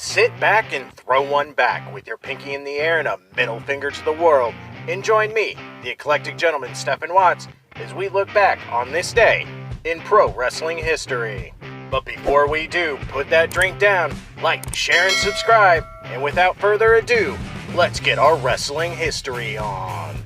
Sit back and throw one back with your pinky in the air and a middle finger to the world and join me, the eclectic gentleman Stephen Watts, as we look back on this day in pro wrestling history. But before we do, put that drink down, like, share, and subscribe, and without further ado, let's get our wrestling history on.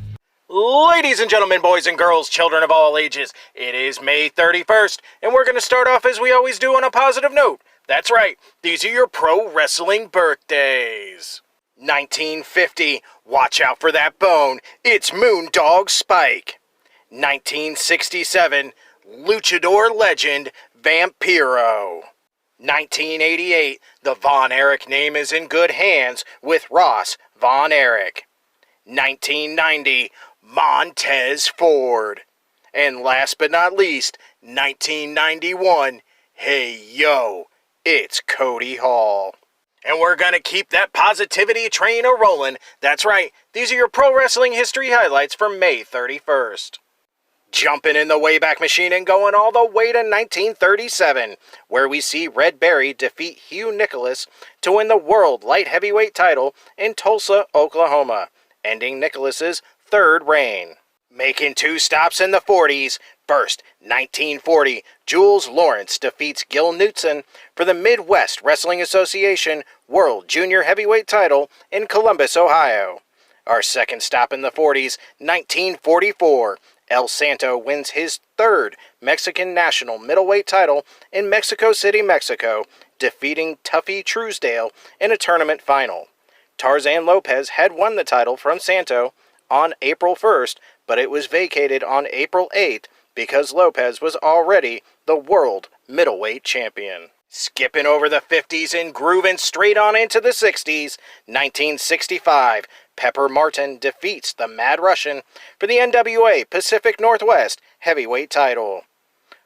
Ladies and gentlemen, boys and girls, children of all ages, it is May 31st, and we're going to start off as we always do on a positive note. That's right, these are your pro wrestling birthdays. 1950, watch out for that bone, it's Moondog Spike. 1967, luchador legend Vampiro. 1988, the Von Erich name is in good hands with Ross Von Erich. 1990, Montez Ford. And last but not least, 1991, hey yo, it's Cody Hall. And we're going to keep that positivity train a-rolling. That's right, these are your pro wrestling history highlights for May 31st. Jumping in the Wayback Machine and going all the way to 1937, where we see Red Berry defeat Hugh Nicholas to win the World Light Heavyweight title in Tulsa, Oklahoma, ending Nicholas's third reign. Making two stops in the 40s, first, 1940, Jules Lawrence defeats Gil Knutson for the Midwest Wrestling Association World Junior Heavyweight title in Columbus, Ohio. Our second stop in the 40s, 1944, El Santo wins his third Mexican national middleweight title in Mexico City, Mexico, defeating Tuffy Truesdale in a tournament final. Tarzan Lopez had won the title from Santo on April 1st, but it was vacated on April 8th because Lopez was already the world middleweight champion. Skipping over the 50s and grooving straight on into the 60s, 1965, Pepper Martin defeats the Mad Russian for the NWA Pacific Northwest heavyweight title.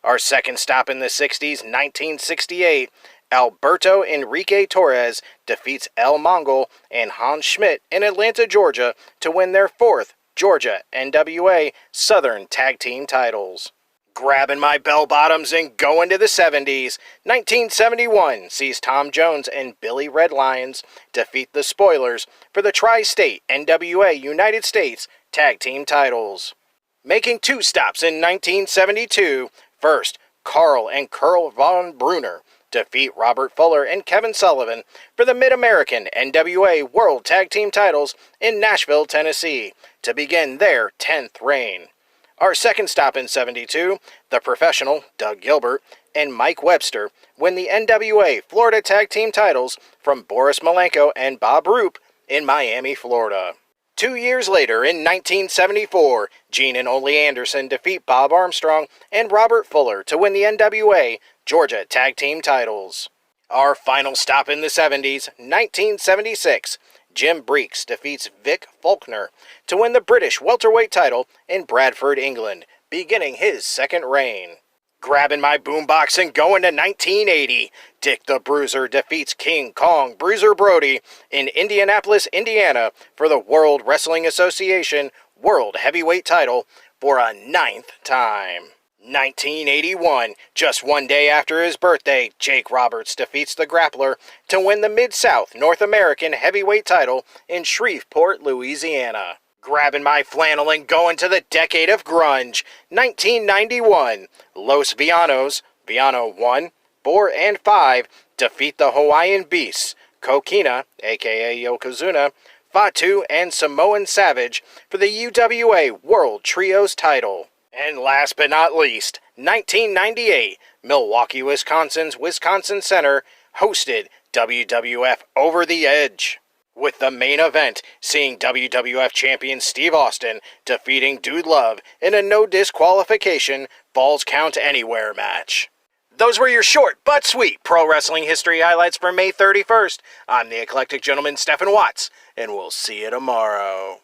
Our second stop in the 60s, 1968, Alberto Enrique Torres defeats El Mongol and Hans Schmidt in Atlanta, Georgia to win their fourth Georgia NWA Southern Tag Team titles. Grabbing my bell bottoms and going to the 70s, 1971 sees Tom Jones and Billy Red Lions defeat the Spoilers for the Tri-State NWA United States Tag Team titles. Making two stops in 1972, first, Carl and Curl Von Brunner defeat Robert Fuller and Kevin Sullivan for the Mid-American NWA World Tag Team titles in Nashville, Tennessee, to begin their 10th reign. Our second stop in 72, the Professional, Doug Gilbert, and Mike Webster win the NWA Florida Tag Team titles from Boris Malenko and Bob Roop in Miami, Florida. 2 years later, in 1974, Gene and Ole Anderson defeat Bob Armstrong and Robert Fuller to win the NWA Georgia Tag Team titles. Our final stop in the 70s, 1976, Jim Breeks defeats Vic Faulkner to win the British welterweight title in Bradford, England, beginning his second reign. Grabbing my boombox and going to 1980, Dick the Bruiser defeats King Kong Bruiser Brody in Indianapolis, Indiana for the World Wrestling Association World Heavyweight title for a 9th time. 1981, just one day after his birthday, Jake Roberts defeats the Grappler to win the Mid-South North American Heavyweight title in Shreveport, Louisiana. Grabbing my flannel and going to the decade of grunge, 1991, Los Villanos, Villano 1, 4, and 5 defeat the Hawaiian Beasts, Kokina, aka Yokozuna, Fatu, and Samoan Savage for the UWA World Trios title. And last but not least, 1998, Milwaukee, Wisconsin's Wisconsin Center hosted WWF Over the Edge, with the main event seeing WWF champion Steve Austin defeating Dude Love in a no disqualification Falls Count Anywhere match. Those were your short but sweet pro wrestling history highlights for May 31st. I'm the eclectic gentleman Stephen Watts, and we'll see you tomorrow.